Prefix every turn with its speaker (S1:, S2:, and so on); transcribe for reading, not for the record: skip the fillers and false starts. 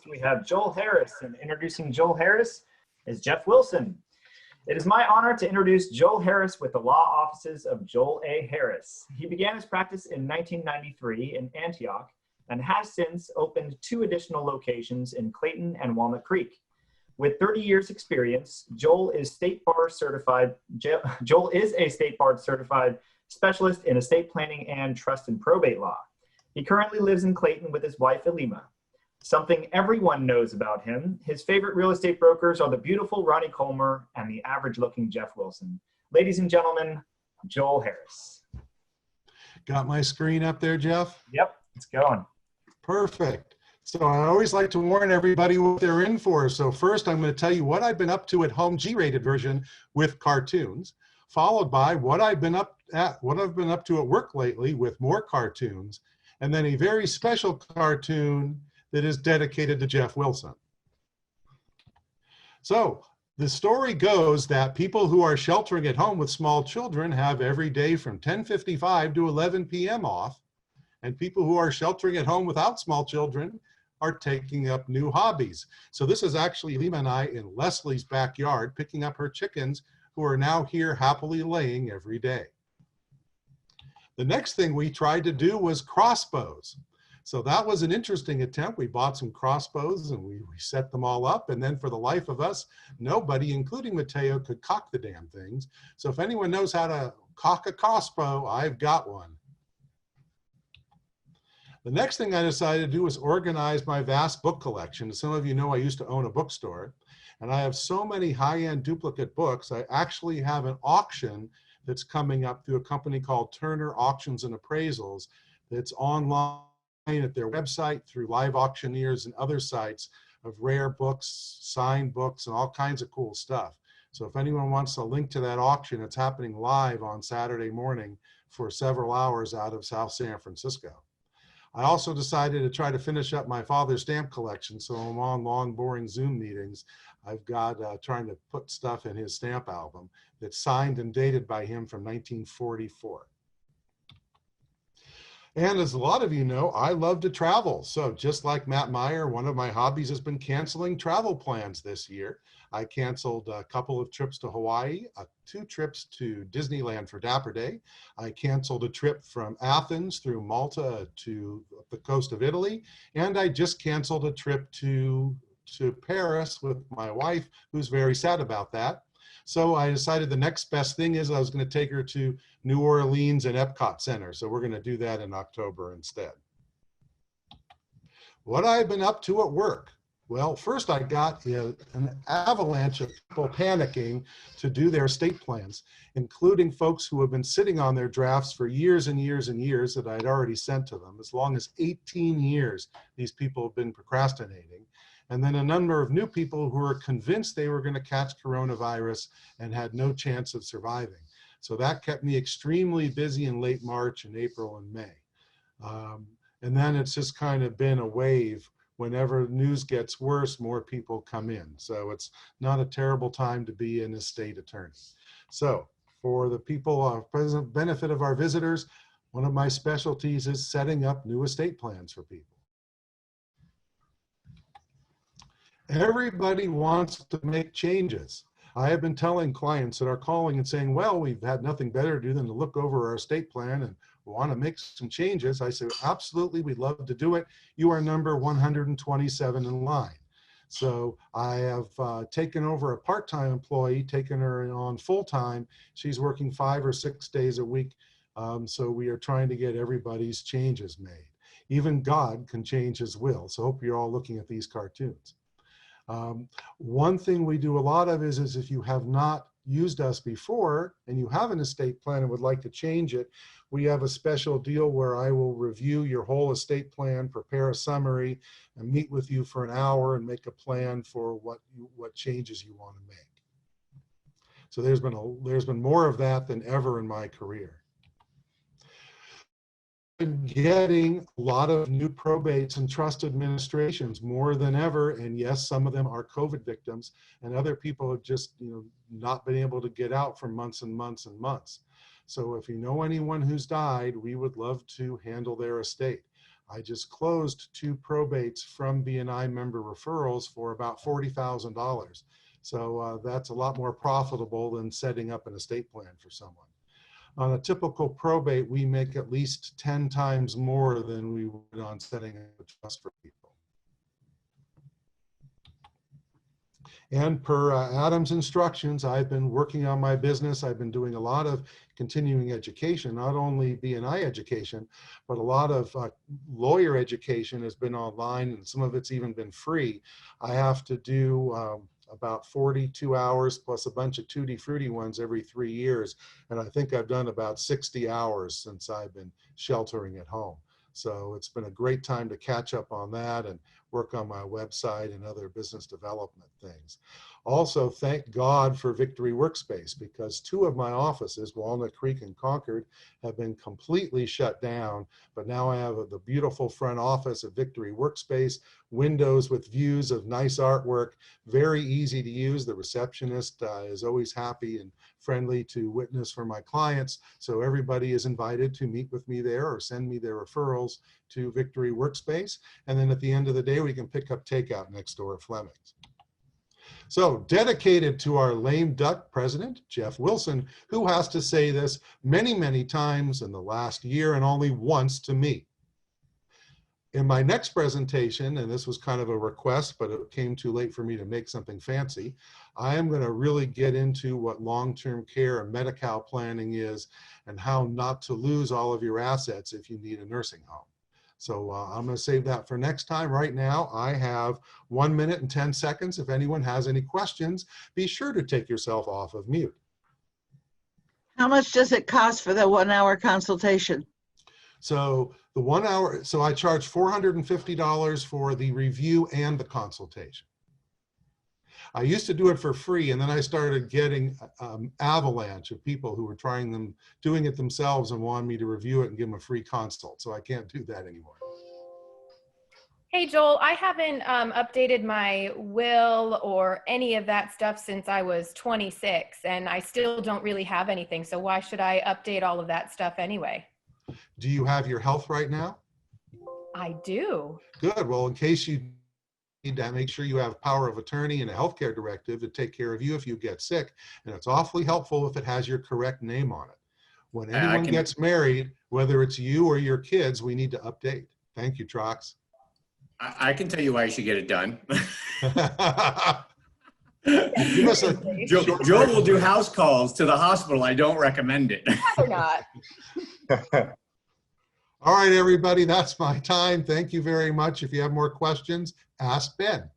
S1: We have Joel Harris, and introducing Joel Harris is Jeff Wilson. It is my honor to introduce Joel Harris with the law offices of Joel A. Harris. He began his practice in 1993 in Antioch and has since opened 2 additional locations in Clayton and Walnut Creek. With 30 years experience, Joel is a state bar certified specialist in estate planning and trust and probate law. He currently lives in Clayton with his wife, Elima. Something everyone knows about him, his favorite real estate brokers are the beautiful Ronnie Colmer and the average-looking Jeff Wilson. Ladies and gentlemen, Joel Harris.
S2: Got my screen up there, Jeff?
S1: Yep, it's going.
S2: Perfect. So I always like to warn everybody what they're in for. So first, I'm going to tell you what I've been up to at home, G-rated version with cartoons, followed by what I've been up to at work lately with more cartoons, and then a very special cartoon that is dedicated to Jeff Wilson. So the story goes that people who are sheltering at home with small children have every day from 10:55 to 11 p.m. off, and people who are sheltering at home without small children are taking up new hobbies. So this is actually Lima and I in Leslie's backyard picking up her chickens, who are now here happily laying every day. The next thing we tried to do was crossbows. So that was an interesting attempt. We bought some crossbows and we set them all up. And then for the life of us, nobody, including Mateo, could cock the damn things. So if anyone knows how to cock a crossbow, I've got one. The next thing I decided to do was organize my vast book collection. As some of you know, I used to own a bookstore, and I have so many high-end duplicate books. I actually have an auction that's coming up through a company called Turner Auctions and Appraisals that's online at their website, through live auctioneers and other sites, of rare books, signed books, and all kinds of cool stuff. So if anyone wants a link to that auction, it's happening live on Saturday morning for several hours out of South San Francisco. I also decided to try to finish up my father's stamp collection, so I'm on long, boring Zoom meetings. I've got trying to put stuff in his stamp album that's signed and dated by him from 1944. And as a lot of you know, I love to travel. So just like Matt Meyer, one of my hobbies has been canceling travel plans this year. I canceled a couple of trips to Hawaii, 2 trips to Disneyland for Dapper Day. I canceled a trip from Athens through Malta to the coast of Italy. And I just canceled a trip to Paris with my wife, who's very sad about that. So I decided the next best thing is I was going to take her to New Orleans and Epcot Center. So we're going to do that in October instead. What I've been up to at work. Well, first I got an avalanche of people panicking to do their estate plans, including folks who have been sitting on their drafts for years and years and years that I'd already sent to them. As long as 18 years, these people have been procrastinating. And then a number of new people who were convinced they were going to catch coronavirus and had no chance of surviving. So that kept me extremely busy in late March and April and May. And then it's just kind of been a wave. Whenever news gets worse, more people come in. So it's not a terrible time to be an estate attorney. So for the people, present benefit of our visitors, one of my specialties is setting up new estate plans for people. Everybody wants to make changes. I have been telling clients that are calling and saying, well, we've had nothing better to do than to look over our estate plan and want to make some changes. I say, absolutely, we'd love to do it. You are number 127 in line. So I have taken over a part-time employee, taken her on full-time. She's working 5 or 6 days a week. So we are trying to get everybody's changes made. Even God can change his will. So I hope you're all looking at these cartoons. One thing we do a lot of is if you have not used us before and you have an estate plan and would like to change it, we have a special deal where I will review your whole estate plan, prepare a summary, and meet with you for an hour and make a plan for what changes you want to make. So there's been more of that than ever in my career. Getting a lot of new probates and trust administrations more than ever, and yes, some of them are COVID victims, and other people have just not been able to get out for months and months and months. So if you know anyone who's died, we would love to handle their estate. I just closed 2 probates from BNI member referrals for about $40,000. So that's a lot more profitable than setting up an estate plan for someone. On a typical probate, we make at least 10 times more than we would on setting up a trust for people. And per Adam's instructions, I've been working on my business. I've been doing a lot of continuing education, not only BNI education, but a lot of lawyer education has been online, and some of it's even been free. I have to do about 42 hours plus a bunch of tutti frutti ones every 3 years. And I think I've done about 60 hours since I've been sheltering at home. So it's been a great time to catch up on that and work on my website and other business development things. Also, thank God for Victory Workspace, because 2 of my offices, Walnut Creek and Concord, have been completely shut down. But now I have the beautiful front office of Victory Workspace, windows with views of nice artwork, very easy to use. The receptionist is always happy and friendly to witness for my clients. So everybody is invited to meet with me there or send me their referrals to Victory Workspace. And then at the end of the day, we can pick up takeout next door at Fleming's. So dedicated to our lame duck president, Jeff Wilson, who has to say this many, many times in the last year and only once to me. In my next presentation, and this was kind of a request, but it came too late for me to make something fancy, I am going to really get into what long-term care and Medi-Cal planning is and how not to lose all of your assets if you need a nursing home. So I'm going to save that for next time. Right now, I have 1 minute and 10 seconds. If anyone has any questions, be sure to take yourself off of mute.
S3: How much does it cost for the 1 hour consultation?
S2: So the 1 hour, so I charge $450 for the review and the consultation. I used to do it for free, and then I started getting avalanche of people who were doing it themselves and wanted me to review it and give them a free consult. So I can't do that anymore.
S4: Hey, Joel, I haven't updated my will or any of that stuff since I was 26, and I still don't really have anything. So why should I update all of that stuff anyway?
S2: Do you have your health right now?
S4: I do.
S2: Good. Well, in case you need to make sure you have power of attorney and a healthcare directive to take care of you if you get sick. And it's awfully helpful if it has your correct name on it. When anyone gets married, whether it's you or your kids, we need to update. Thank you, Trox.
S5: I can tell you why you should get it done.
S2: Give us a
S5: Joe will do house calls to the hospital. I don't recommend it.
S4: Or not.
S2: All right, everybody, that's my time. Thank you very much. If you have more questions, ask Ben.